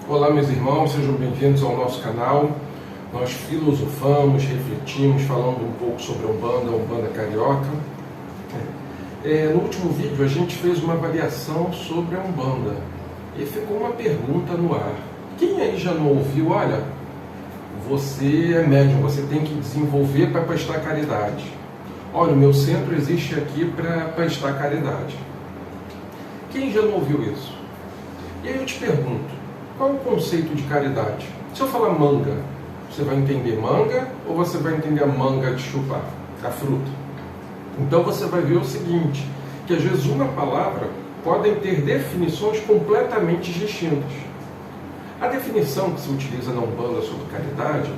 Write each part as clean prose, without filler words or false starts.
Olá, meus irmãos, sejam bem-vindos ao nosso canal. Nós filosofamos, refletimos, falando um pouco sobre a Umbanda Carioca. No último vídeo a gente fez uma avaliação sobre a Umbanda e ficou uma pergunta no ar. Quem aí já não ouviu, olha, você é médium, você tem que desenvolver para prestar caridade. Olha, o meu centro existe aqui para prestar caridade. Quem já não ouviu isso? E aí eu te pergunto, qual é o conceito de caridade? Se eu falar manga, você vai entender manga ou você vai entender a manga de chupar, a fruta? Então você vai ver o seguinte, que às vezes uma palavra podem ter definições completamente distintas. A definição que se utiliza na Umbanda sobre caridade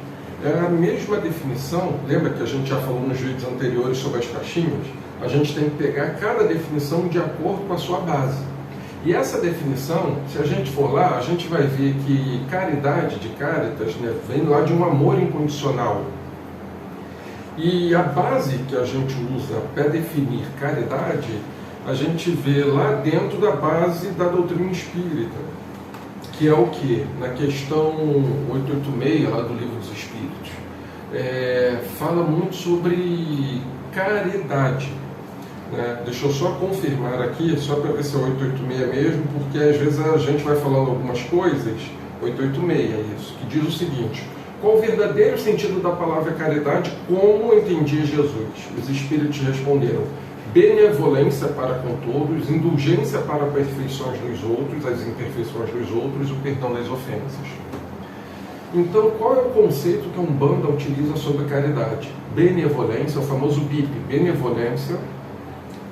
é a mesma definição, lembra que a gente já falou nos vídeos anteriores sobre as caixinhas? A gente tem que pegar cada definição de acordo com a sua base. E essa definição, se a gente for lá, a gente vai ver que caridade, de caritas, né, vem lá de um amor incondicional. E a base que a gente usa para definir caridade, a gente vê lá dentro da base da doutrina espírita, que é o que? Na questão 886, lá do Livro dos Espíritos, fala muito sobre caridade. Deixa eu só confirmar aqui, só para ver se é 886 mesmo, porque às vezes a gente vai falando algumas coisas, 886 é isso, que diz o seguinte: qual o verdadeiro sentido da palavra caridade, como entendia Jesus? Os Espíritos responderam: benevolência para com todos, indulgência para perfeições dos outros, as imperfeições dos outros, o perdão das ofensas. Então, qual é o conceito que a Umbanda utiliza sobre caridade? Benevolência, o famoso BIP, benevolência,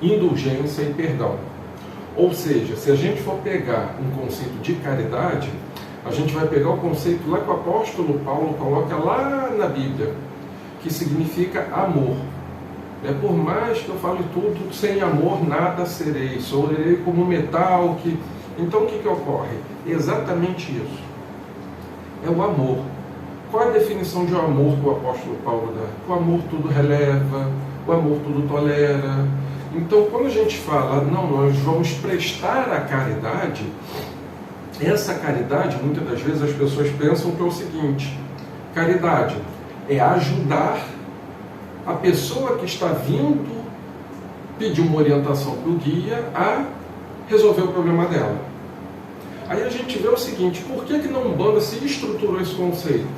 indulgência e perdão. Ou seja, se a gente for pegar um conceito de caridade, a gente vai pegar o conceito lá que o apóstolo Paulo coloca lá na Bíblia, que significa amor. Por mais que eu fale tudo, sem amor nada serei, serei como metal. Então o que ocorre? Exatamente isso. É o amor. Qual é a definição de amor que o apóstolo Paulo dá? O amor tudo releva, o amor tudo tolera. Então, quando a gente fala, não, nós vamos prestar a caridade, essa caridade, muitas das vezes as pessoas pensam que é o seguinte: caridade é ajudar a pessoa que está vindo pedir uma orientação para o guia a resolver o problema dela. Aí a gente vê o seguinte: por que na Umbanda se estruturou esse conceito?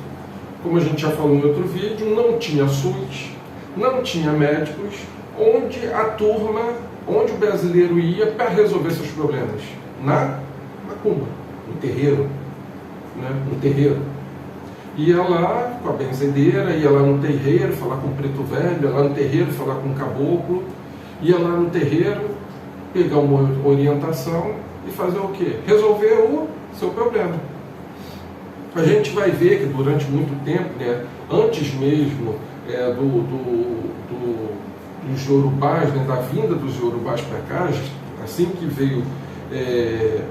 Como a gente já falou no outro vídeo, não tinha SUS, não tinha médicos, onde a turma, onde o brasileiro ia para resolver seus problemas? Na macumba, no terreiro. No terreiro. Ia lá com a benzedeira, ia lá no terreiro falar com o preto velho, ia lá no terreiro falar com o caboclo, ia lá no terreiro pegar uma orientação e fazer o quê? Resolver o seu problema. A gente vai ver que durante muito tempo, antes mesmo dos Yorubás, da vinda dos Yorubás para cá, assim que veio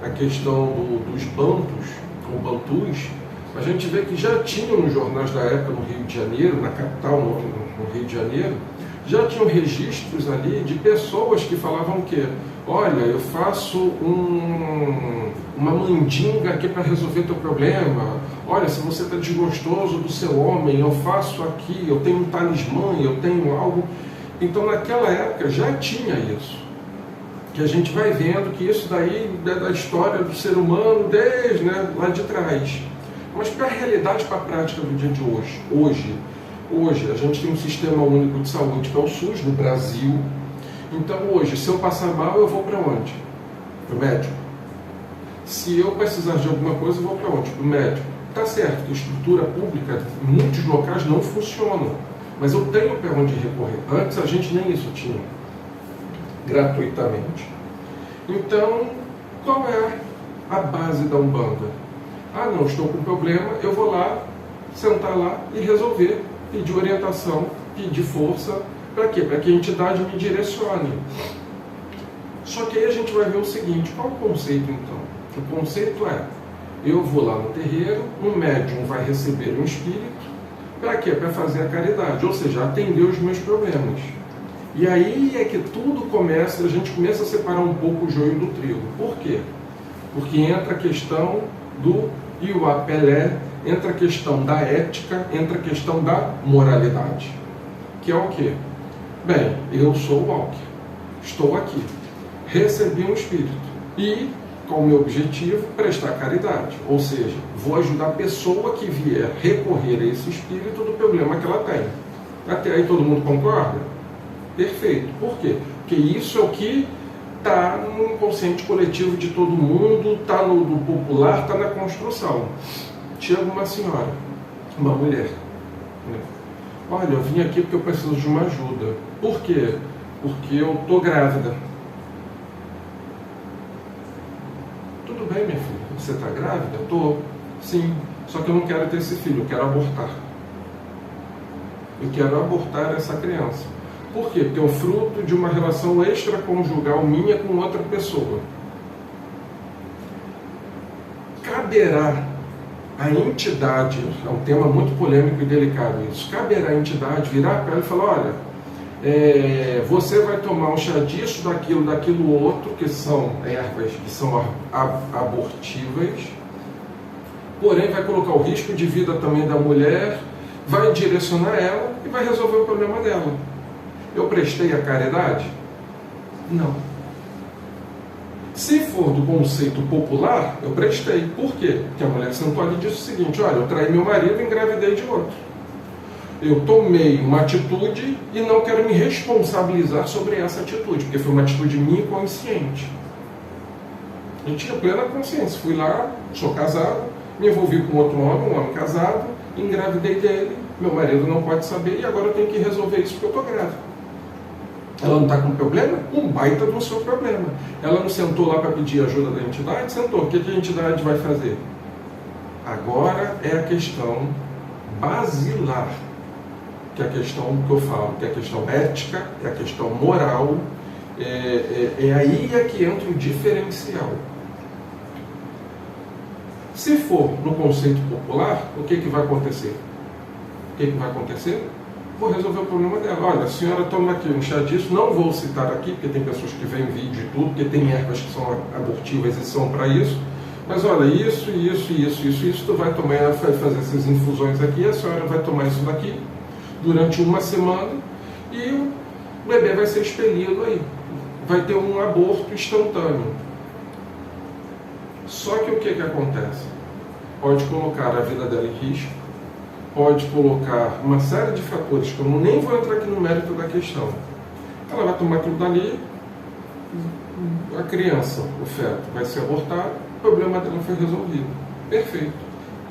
a questão dos Bantus, ou Bantus, a gente vê que já tinham nos jornais da época no Rio de Janeiro, na capital, no Rio de Janeiro, já tinham registros ali de pessoas que falavam o quê? Olha, eu faço uma mandinga aqui para resolver teu problema. Olha, se você está desgostoso do seu homem, eu faço aqui, eu tenho um talismã, eu tenho algo. Então, naquela época já tinha isso. Que a gente vai vendo que isso daí é da história do ser humano desde lá de trás. Mas para a realidade, para a prática do dia de hoje, hoje a gente tem um sistema único de saúde, que é o SUS no Brasil. Então hoje, se eu passar mal, eu vou para onde? Para o médico. Se eu precisar de alguma coisa, eu vou para onde? Para o médico. Está certo que a estrutura pública, em muitos locais, não funciona. Mas eu tenho para onde recorrer. Antes a gente nem isso tinha. Gratuitamente. Então, qual é a base da Umbanda? Ah, não, estou com problema, eu vou lá, sentar lá e resolver, pedir orientação, pedir força, para quê? Para que a entidade me direcione. Só que aí a gente vai ver o seguinte: qual o conceito então? O conceito é, eu vou lá no terreiro, um médium vai receber um espírito, para quê? Para fazer a caridade, ou seja, atender os meus problemas. E aí é que tudo começa, a gente começa a separar um pouco o joio do trigo. Por quê? Porque entra a questão do e o apelé, entra a questão da ética, entra a questão da moralidade. Que é o quê? Bem, eu sou o Walker, estou aqui, recebi um espírito e, com o meu objetivo, prestar caridade. Ou seja, vou ajudar a pessoa que vier recorrer a esse espírito do problema que ela tem. Até aí todo mundo concorda? Perfeito. Por quê? Porque isso é o que está no inconsciente coletivo de todo mundo, está no popular, está na construção. Chega uma senhora, uma mulher, né? Olha, eu vim aqui porque eu preciso de uma ajuda. Por quê? Porque eu estou grávida. Tudo bem, minha filha, você está grávida? Estou. Sim, só que eu não quero ter esse filho, eu quero abortar. Eu quero abortar essa criança. Por quê? Porque é o fruto de uma relação extraconjugal minha com outra pessoa. Caberá a entidade, é um tema muito polêmico e delicado isso, caberá a entidade virar para ela e falar, olha, você vai tomar um chá disso, daquilo outro, que são ervas que são abortivas, porém vai colocar o risco de vida também da mulher, vai direcionar ela e vai resolver o problema dela. Eu prestei a caridade? Não. Se for do conceito popular, eu prestei. Por quê? Porque a mulher sentou ali e disse o seguinte, olha, eu traí meu marido e engravidei de outro. Eu tomei uma atitude e não quero me responsabilizar sobre essa atitude, porque foi uma atitude minha inconsciente. Eu tinha plena consciência. Fui lá, sou casado, me envolvi com outro homem, um homem casado, engravidei dele, meu marido não pode saber e agora eu tenho que resolver isso porque eu estou grávida. Ela não está com problema? Um baita do seu problema. Ela não sentou lá para pedir ajuda da entidade? Sentou. O que a entidade vai fazer? Agora é a questão basilar, que é a questão que eu falo, que é a questão ética, é a questão moral, é aí é que entra o diferencial. Se for no conceito popular, o que vai acontecer? O que vai acontecer? Vou resolver o problema dela. Olha, a senhora toma aqui um chá disso, não vou citar aqui, porque tem pessoas que veem vídeo e tudo, porque tem ervas que são abortivas e são para isso, mas olha, isso, tu vai tomar, vai fazer essas infusões aqui, a senhora vai tomar isso daqui durante uma semana e o bebê vai ser expelido aí. Vai ter um aborto instantâneo. Só que o que acontece? Pode colocar a vida dela em risco, pode colocar uma série de fatores que eu nem vou entrar aqui no mérito da questão. Ela vai tomar aquilo dali, a criança, o feto, vai ser abortado, o problema dela foi resolvido. Perfeito.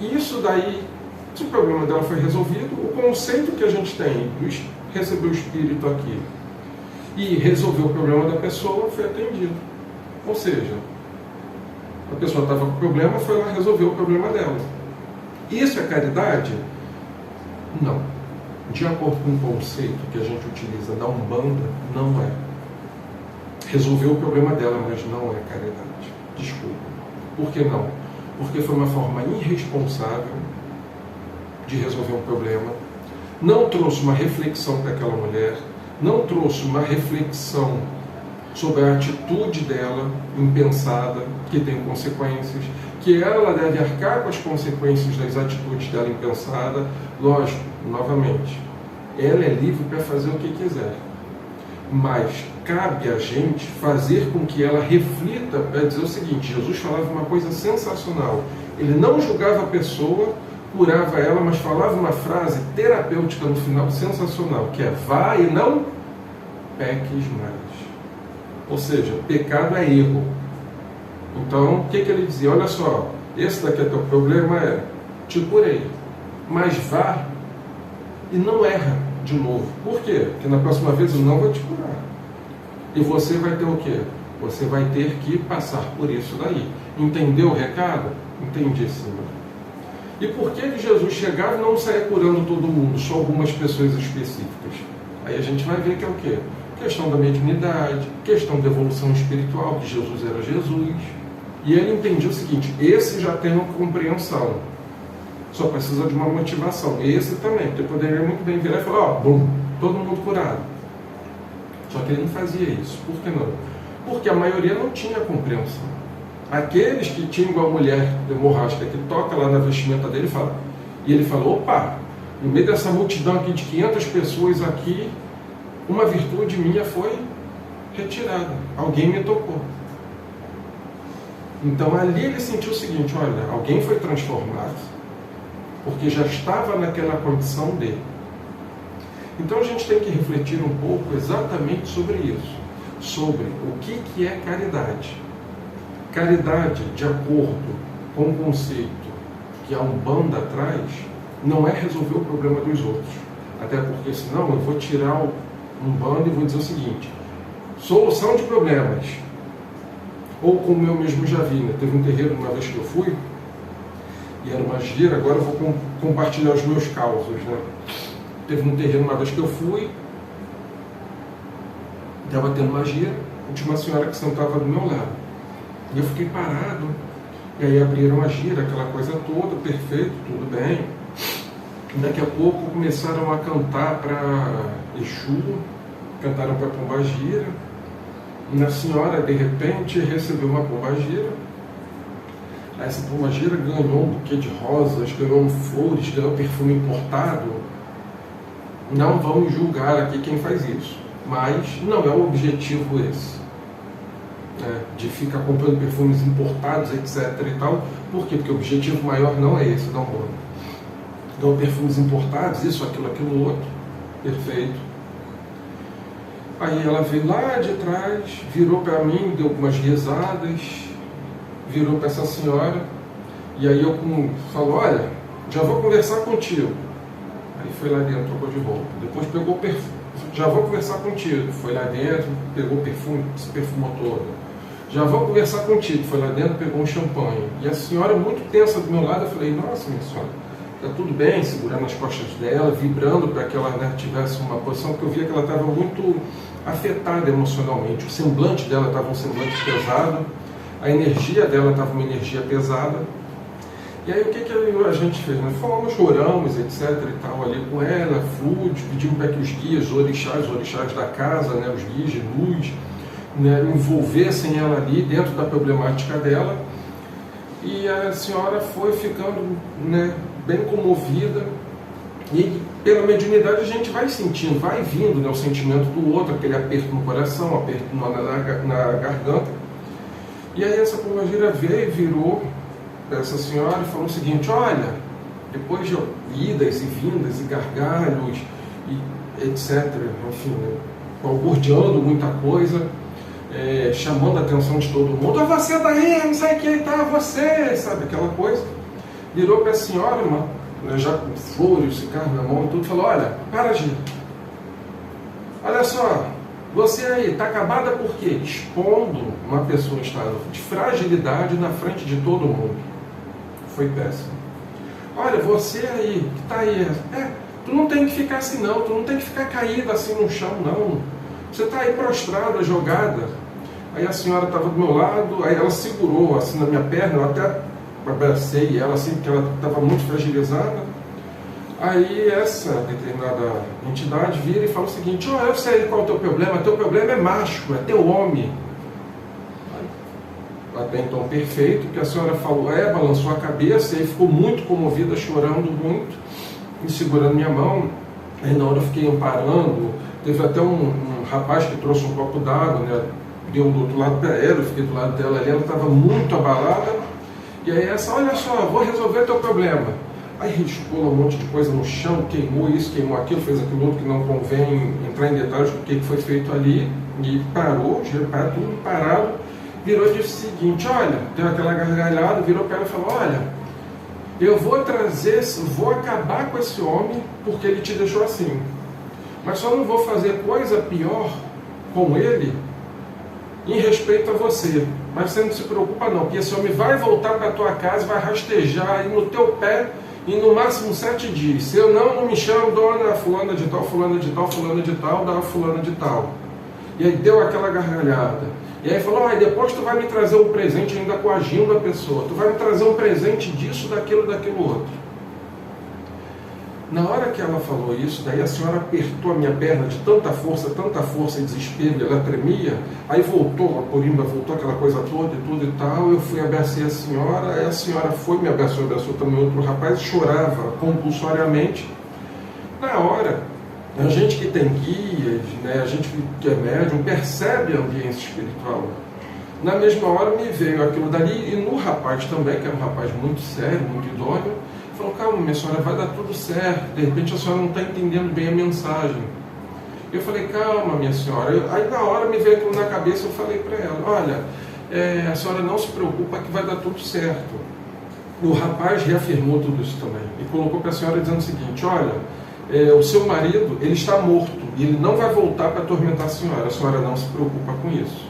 Isso daí, se o problema dela foi resolvido, o conceito que a gente tem de receber o espírito aqui e resolver o problema da pessoa foi atendido. Ou seja, a pessoa estava com problema, foi lá resolver o problema dela. Isso é caridade? Não. De acordo com o conceito que a gente utiliza da Umbanda, não é. Resolveu o problema dela, mas não é caridade. Desculpa. Por que não? Porque foi uma forma irresponsável de resolver um problema, não trouxe uma reflexão para aquela mulher, não trouxe uma reflexão sobre a atitude dela, impensada, que tem consequências, que ela deve arcar com as consequências das atitudes dela impensada. Lógico, novamente, ela é livre para fazer o que quiser, mas cabe a gente fazer com que ela reflita para dizer o seguinte: Jesus falava uma coisa sensacional, ele não julgava a pessoa, curava ela, mas falava uma frase terapêutica no final sensacional, que é: vá e não peques mais. Ou seja, pecado é erro. Então, o que ele dizia? Olha só, esse daqui é teu problema, te curei, mas vá e não erra de novo. Por quê? Porque na próxima vez eu não vou te curar. E você vai ter o quê? Você vai ter que passar por isso daí. Entendeu o recado? Entendi, sim. E por que Jesus chegava e não saía curando todo mundo, só algumas pessoas específicas? Aí a gente vai ver que é o quê? Questão da mediunidade, questão da evolução espiritual, que Jesus era Jesus. E ele entendia o seguinte: esse já tem uma compreensão, só precisa de uma motivação. Esse também, porque poderia muito bem virar e falar: ó, bum, todo mundo curado. Só que ele não fazia isso. Por que não? Porque a maioria não tinha compreensão. Aqueles que tinham a mulher hemorrágica que toca lá na vestimenta dele, e ele falou, opa, no meio dessa multidão aqui de 500 pessoas aqui, uma virtude minha foi retirada, alguém me tocou. Então ali ele sentiu o seguinte, olha, alguém foi transformado, porque já estava naquela condição dele. Então a gente tem que refletir um pouco exatamente sobre isso, sobre o que é caridade. Caridade, de acordo com o conceito que a Umbanda traz, não é resolver o problema dos outros. Até porque senão eu vou tirar o Umbanda e vou dizer o seguinte, solução de problemas. Ou como eu mesmo já vi, né? Teve um terreiro uma vez que eu fui, e era uma gira, agora eu vou compartilhar os meus causos, né? Teve um terreiro uma vez que eu fui, estava tendo uma gira, e tinha uma senhora que sentava do meu lado. E eu fiquei parado, e aí abriram a gira, aquela coisa toda, perfeito, tudo bem. E daqui a pouco começaram a cantar para Exu, cantaram para Pombagira. E a senhora, de repente, recebeu uma pombagira. Essa pombagira ganhou um buquê de rosas, ganhou flores, ganhou perfume importado. Não vamos julgar aqui quem faz isso, mas não é o objetivo esse, né, de ficar comprando perfumes importados, etc. e tal. Por quê? Porque o objetivo maior não é esse, não. Então, perfumes importados, isso, aquilo, outro, perfeito. Aí ela veio lá de trás, virou para mim, deu algumas risadas, virou para essa senhora, e aí eu falo, olha, já vou conversar contigo. Aí foi lá dentro, trocou de roupa. Depois pegou o perfume, já vou conversar contigo. Foi lá dentro, pegou o perfume, se perfumou todo. Já vou conversar contigo. Foi lá dentro, pegou um champanhe. E a senhora muito tensa do meu lado, eu falei, nossa, minha senhora, está tudo bem, segurando as costas dela, vibrando para que ela, né, tivesse uma posição, porque eu via que ela estava muito afetada emocionalmente. O semblante dela estava um semblante pesado, a energia dela estava uma energia pesada. E aí o que a gente fez? Nós fomos, choramos, etc. e tal, ali com ela, fluidos, pedimos para que os guias, os orixás da casa, né, os guias de luz, né, envolvessem ela ali dentro da problemática dela. E a senhora foi ficando, né, bem comovida, e pela mediunidade a gente vai sentindo, vai vindo, né, o sentimento do outro, aquele aperto no coração, aperto na garganta. E aí essa pombagira veio, virou para essa senhora e falou o seguinte, olha, depois de idas e vindas e gargalhos, e etc., enfim, né, balbuciando muita coisa, chamando a atenção de todo mundo, você daí, não sei quem tá, você, sabe, aquela coisa. Virou para a senhora, né, já com flores, cigarro na mão e tudo, falou, olha, para, gente, olha só, você aí está acabada por quê? Expondo uma pessoa em estado de fragilidade na frente de todo mundo. Foi péssimo. Olha, você aí, que está aí, tu não tem que ficar assim não, tu não tem que ficar caída assim no chão não, você está aí prostrada, jogada. Aí a senhora estava do meu lado, aí ela segurou assim na minha perna, eu até abracei ela assim, porque ela estava muito fragilizada. Aí essa determinada entidade vira e fala o seguinte, eu sei qual é o teu problema é macho, é teu homem. Até então perfeito, porque a senhora falou, balançou a cabeça, e aí ficou muito comovida, chorando muito, e segurando minha mão. Aí na hora eu fiquei amparando, teve até um rapaz que trouxe um copo d'água, né, deu do outro lado para ela, eu fiquei do lado dela ali, ela estava muito abalada, e aí essa, olha só, vou resolver teu problema. Aí riscou um monte de coisa no chão, queimou isso, queimou aquilo, fez aquilo outro, que não convém entrar em detalhes do que foi feito ali, e parou, tudo parado, virou e disse o seguinte, olha, deu aquela gargalhada, virou para ela e falou, olha, eu vou acabar com esse homem porque ele te deixou assim, mas só não vou fazer coisa pior com ele em respeito a você, mas você não se preocupa não, porque esse homem vai voltar para a tua casa, vai rastejar aí no teu pé em no máximo 7 dias, se eu não me chamo dona fulana de tal, fulana de tal, fulana de tal, da fulana de tal. E aí deu aquela gargalhada. E aí falou, depois tu vai me trazer um presente, ainda coagindo a pessoa, tu vai me trazer um presente disso, daquilo outro. Na hora que ela falou isso, daí a senhora apertou a minha perna de tanta força e desespero, ela tremia, aí voltou, a corimba voltou, aquela coisa toda e tudo e tal, eu fui abracei a senhora, aí a senhora foi, me abraçou também outro rapaz, chorava compulsoriamente. Na hora, a gente que tem guias, né, a gente que é médium, percebe a ambiência espiritual. Na mesma hora me veio aquilo dali, e no rapaz também, que era um rapaz muito sério, muito idôneo, falou, calma, minha senhora, vai dar tudo certo, de repente a senhora não está entendendo bem a mensagem. Eu falei, calma, minha senhora. Aí na hora me veio aquilo na cabeça, eu falei para ela, olha, a senhora não se preocupa que vai dar tudo certo. O rapaz reafirmou tudo isso também, e colocou para a senhora dizendo o seguinte, olha, o seu marido, ele está morto, e ele não vai voltar para atormentar a senhora não se preocupa com isso.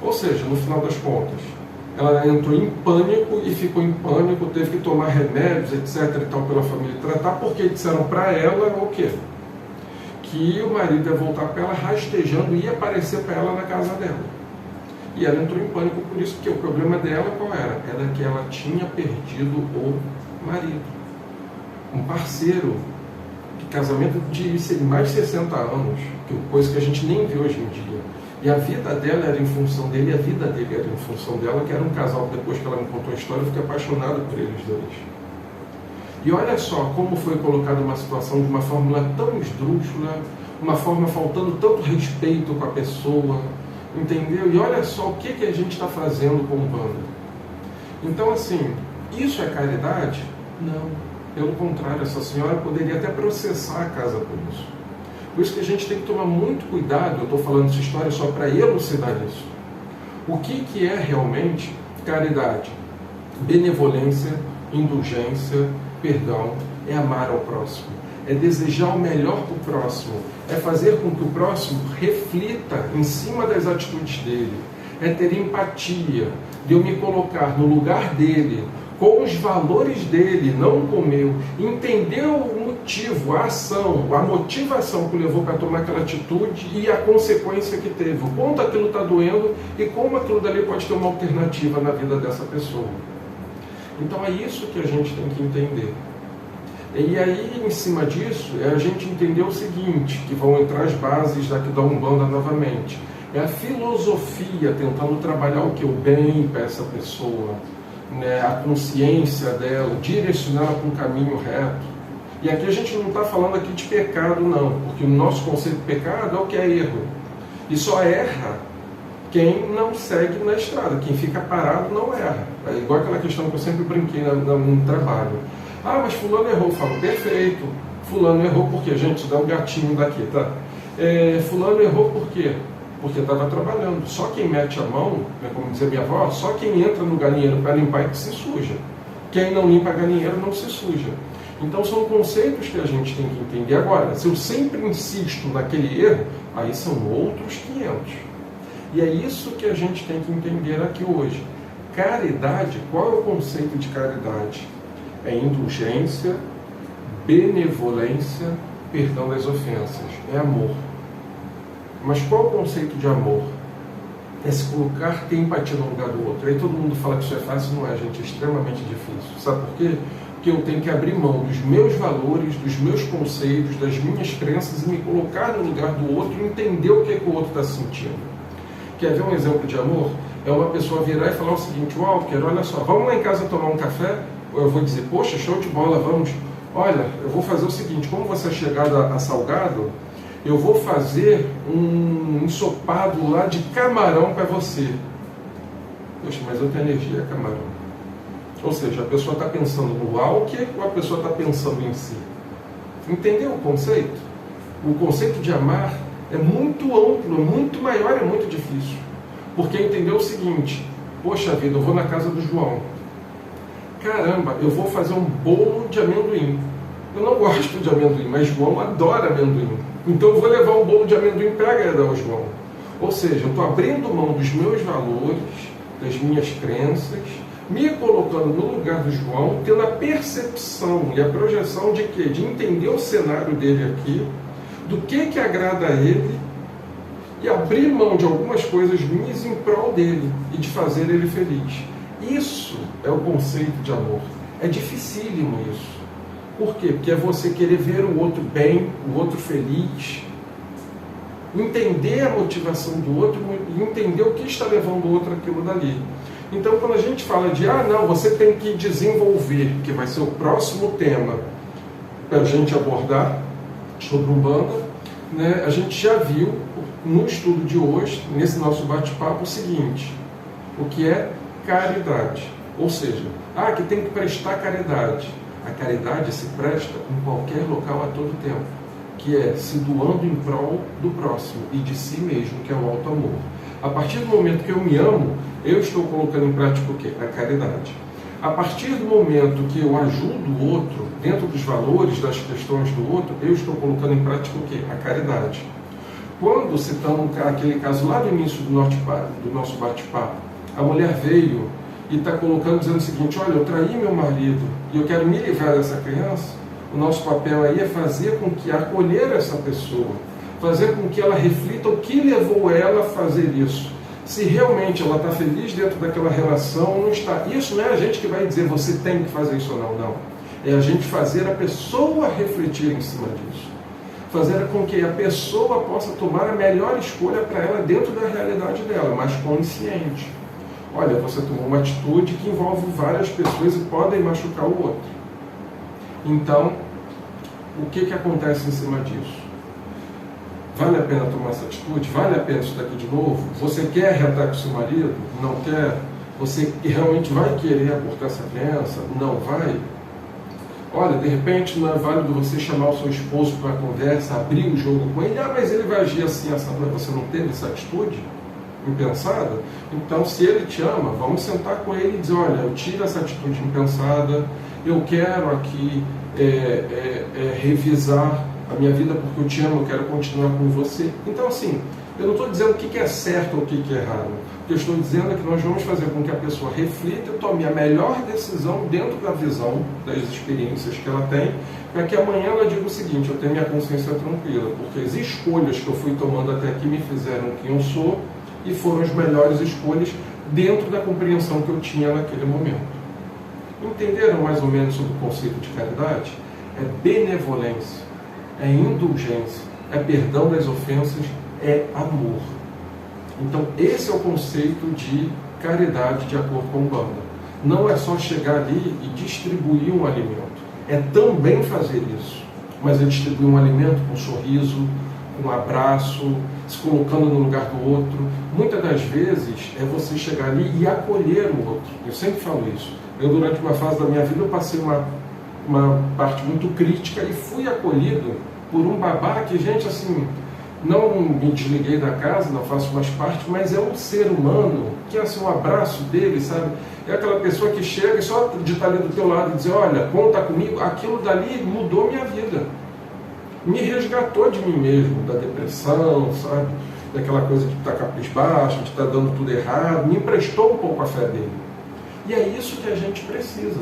Ou seja, no final das contas, ela entrou em pânico e ficou em pânico, teve que tomar remédios, etc. e tal, pela família tratar, porque disseram para ela o quê? Que o marido ia voltar para ela rastejando e ia aparecer para ela na casa dela. E ela entrou em pânico por isso, porque o problema dela qual era? Era que ela tinha perdido o marido. Um parceiro de casamento de mais de 60 anos, coisa que a gente nem vê hoje em dia. E a vida dela era em função dele, e a vida dele era em função dela, que era um casal que depois que ela me contou a história, eu fiquei apaixonado por eles dois. E olha só como foi colocada uma situação de uma fórmula tão esdrúxula, uma forma faltando tanto respeito com a pessoa, entendeu? E olha só o que a gente está fazendo com o bando. Então, assim, isso é caridade? Não. Pelo contrário, essa senhora poderia até processar a casa por isso. Por isso que a gente tem que tomar muito cuidado, eu estou falando essa história só para elucidar isso. O que é realmente caridade? Benevolência, indulgência, perdão, é amar ao próximo, é desejar o melhor para o próximo, é fazer com que o próximo reflita em cima das atitudes dele, é ter empatia, de eu me colocar no lugar dele, com os valores dele, não com o meu, entender o motivo, a ação, a motivação que o levou para tomar aquela atitude e a consequência que teve, o quanto aquilo está doendo e como aquilo dali pode ter uma alternativa na vida dessa pessoa. Então é isso que a gente tem que entender. E aí, em cima disso, é a gente entender o seguinte, que vão entrar as bases daqui da Umbanda novamente. É a filosofia tentando trabalhar o que? O bem para essa pessoa, né, a consciência dela, direcionar para um caminho reto. E aqui a gente não está falando aqui de pecado, não, porque o nosso conceito de pecado é o que é erro. E só erra quem não segue na estrada, quem fica parado não erra. É igual aquela questão que eu sempre brinquei no trabalho. Ah, mas fulano errou. Eu falo, perfeito. Fulano errou por quê? Gente, isso dá um gatinho daqui, tá? Fulano errou por quê? Porque estava trabalhando. Só quem mete a mão, como dizia minha avó, só quem entra no galinheiro para limpar é que se suja. Quem não limpa a galinheiro não se suja. Então são conceitos que a gente tem que entender. Agora, se eu sempre insisto naquele erro, aí são outros 500. E é isso que a gente tem que entender aqui hoje. Caridade, qual é o conceito de caridade? É indulgência, benevolência, perdão das ofensas. É amor. Mas qual é o conceito de amor? É se colocar, ter empatia no lugar do outro. Aí todo mundo fala que isso é fácil, não é, gente? É extremamente difícil. Sabe por quê? Porque eu tenho que abrir mão dos meus valores, dos meus conceitos, das minhas crenças e me colocar no lugar do outro e entender o que o outro está sentindo. Quer ver um exemplo de amor? É uma pessoa virar e falar o seguinte, Walker, olha só, vamos lá em casa tomar um café? Ou eu vou dizer, poxa, show de bola, vamos. Olha, eu vou fazer o seguinte, como você é chegado a Salgado, eu vou fazer um ensopado lá de camarão para você. Poxa, mas eu tenho energia, é camarão. Ou seja, a pessoa está pensando no Walker ou a pessoa está pensando em si? Entendeu o conceito? O conceito de amar é muito amplo, é muito maior, é muito difícil. Porque entendeu o seguinte, poxa vida, eu vou na casa do João. Caramba, eu vou fazer um bolo de amendoim. Eu não gosto de amendoim, mas João adora amendoim. Então eu vou levar um bolo de amendoim para agradar ao João. Ou seja, eu estou abrindo mão dos meus valores, das minhas crenças, me colocando no lugar do João, tendo a percepção e a projeção de quê? De entender o cenário dele aqui, do que agrada a ele, e abrir mão de algumas coisas minhas em prol dele, e de fazer ele feliz. Isso é o conceito de amor. É dificílimo isso. Por quê? Porque é você querer ver o outro bem, o outro feliz, entender a motivação do outro e entender o que está levando o outro àquilo dali. Então, quando a gente fala de, não, você tem que desenvolver, que vai ser o próximo tema para a gente abordar sobre Umbanda, né, a gente já viu no estudo de hoje, nesse nosso bate-papo, o seguinte: o que é caridade. Ou seja, que tem que prestar caridade. A caridade se presta em qualquer local a todo tempo, que é se doando em prol do próximo e de si mesmo, que é o alto amor. A partir do momento que eu me amo, eu estou colocando em prática o quê? A caridade. A partir do momento que eu ajudo o outro, dentro dos valores, das questões do outro, eu estou colocando em prática o quê? A caridade. Quando citamos aquele caso lá do início do nosso bate-papo, a mulher veio e está colocando, dizendo o seguinte: olha, eu traí meu marido e eu quero me livrar dessa criança. O nosso papel aí é fazer com que acolher essa pessoa, fazer com que ela reflita o que levou ela a fazer isso. Se realmente ela está feliz dentro daquela relação ou não está. Isso não é a gente que vai dizer você tem que fazer isso ou não, não. É a gente fazer a pessoa refletir em cima disso. Fazer com que a pessoa possa tomar a melhor escolha para ela dentro da realidade dela, mas consciente. Olha, você tomou uma atitude que envolve várias pessoas e podem machucar o outro. Então, o que acontece em cima disso? Vale a pena tomar essa atitude? Vale a pena isso daqui de novo? Você quer reatar com seu marido? Não quer? Você realmente vai querer abortar essa criança? Não vai? Olha, de repente não é válido você chamar o seu esposo para uma conversa, abrir o jogo com ele. Mas ele vai agir assim, essa noite. Você não teve essa atitude impensada? Então, se ele te ama, vamos sentar com ele e dizer: olha, eu tive essa atitude impensada, eu quero aqui revisar a minha vida porque eu te amo, eu quero continuar com você. Então, assim, eu não estou dizendo o que é certo ou o que é errado. O que eu estou dizendo é que nós vamos fazer com que a pessoa reflita e tome a melhor decisão dentro da visão, das experiências que ela tem, para que amanhã ela diga o seguinte: eu tenho minha consciência tranquila, porque as escolhas que eu fui tomando até aqui me fizeram quem eu sou e foram as melhores escolhas dentro da compreensão que eu tinha naquele momento. Entenderam mais ou menos sobre o conceito de caridade? É benevolência, é indulgência, é perdão das ofensas, é amor. Então, esse é o conceito de caridade de acordo com o Umbanda. Não é só chegar ali e distribuir um alimento. É também fazer isso. Mas é distribuir um alimento com um sorriso, com um abraço, se colocando no lugar do outro. Muitas das vezes é você chegar ali e acolher o outro. Eu sempre falo isso. Eu, durante uma fase da minha vida, eu passei uma parte muito crítica e fui acolhido por um babá que, gente, assim, não me desliguei da casa, não faço mais parte, mas é um ser humano que, assim, um abraço dele, sabe? É aquela pessoa que chega e só de estar ali do teu lado e dizer: olha, conta comigo, aquilo dali mudou minha vida. Me resgatou de mim mesmo, da depressão, sabe? Daquela coisa de estar cabisbaixo, de estar dando tudo errado, me emprestou um pouco a fé dele. E é isso que a gente precisa.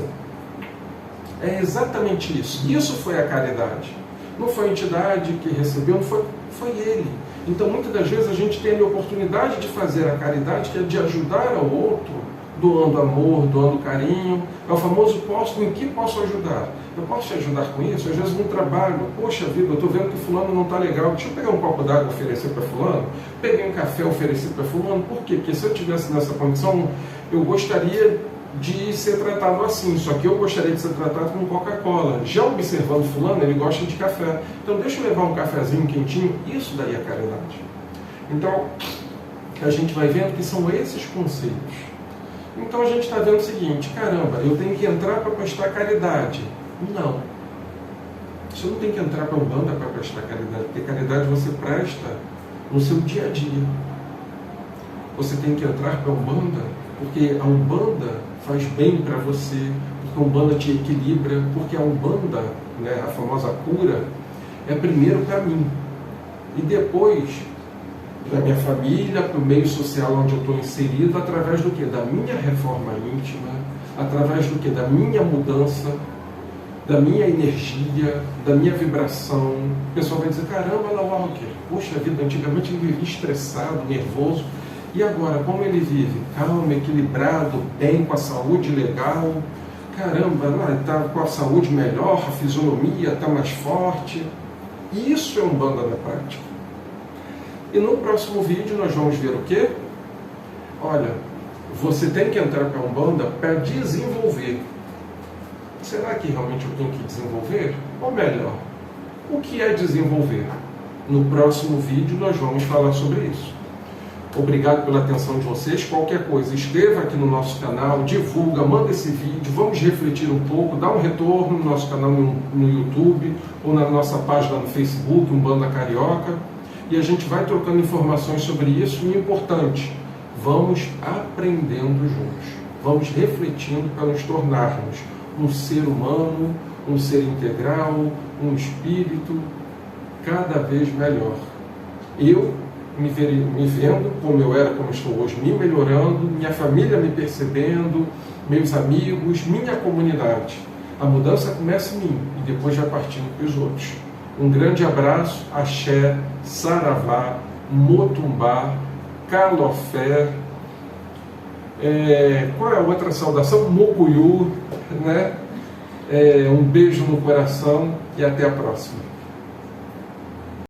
É exatamente isso. Isso foi a caridade. Não foi a entidade que recebeu, foi ele. Então, muitas das vezes, a gente tem a oportunidade de fazer a caridade, que é de ajudar ao outro, doando amor, doando carinho. É o famoso em que posso ajudar? Eu posso te ajudar com isso? Às vezes no trabalho, poxa vida, eu estou vendo que fulano não está legal, deixa eu pegar um copo d'água e oferecer para fulano, peguei um café e oferecer para fulano. Por quê? Porque se eu estivesse nessa condição, eu gostaria de ser tratado assim, só que eu gostaria de ser tratado com Coca-Cola. Já observando fulano, ele gosta de café, então deixa eu levar um cafezinho quentinho. Isso daí é caridade. Então, a gente vai vendo que são esses conceitos. Então a gente está vendo o seguinte: caramba, eu tenho que entrar para prestar caridade. Não. Você não tem que entrar para a Umbanda para prestar caridade, porque caridade você presta no seu dia a dia. Você tem que entrar para a Umbanda porque a Umbanda faz bem para você, porque a Umbanda te equilibra, porque a Umbanda, né, a famosa cura, é primeiro para mim. E depois para minha família, para o meio social onde eu estou inserido, através do quê? Da minha reforma íntima, através do quê? Da minha mudança, da minha energia, da minha vibração. O pessoal vai dizer: caramba, Walker, poxa vida, antigamente ele vivia estressado, nervoso, e agora como ele vive? Calmo, equilibrado, bem, com a saúde legal. caramba, está com a saúde melhor, a fisionomia está mais forte. Isso é Umbanda na prática. E no próximo vídeo nós vamos ver o quê? Olha, você tem que entrar para a Umbanda para desenvolver. Será que realmente eu tenho que desenvolver? Ou melhor, o que é desenvolver? No próximo vídeo nós vamos falar sobre isso. Obrigado pela atenção de vocês. Qualquer coisa, escreva aqui no nosso canal, divulga, manda esse vídeo, vamos refletir um pouco, dá um retorno no nosso canal no YouTube ou na nossa página no Facebook, Umbanda Carioca, e a gente vai trocando informações sobre isso. E importante, vamos aprendendo juntos, vamos refletindo para nos tornarmos um ser humano, um ser integral, um espírito cada vez melhor. Eu me vendo como eu era, como estou hoje, me melhorando, minha família me percebendo, meus amigos, minha comunidade. A mudança começa em mim e depois vai partindo para os outros. Um grande abraço, axé, saravá, motumbá, calofé, qual é a outra saudação? Mucuyu, né? Um beijo no coração e até a próxima.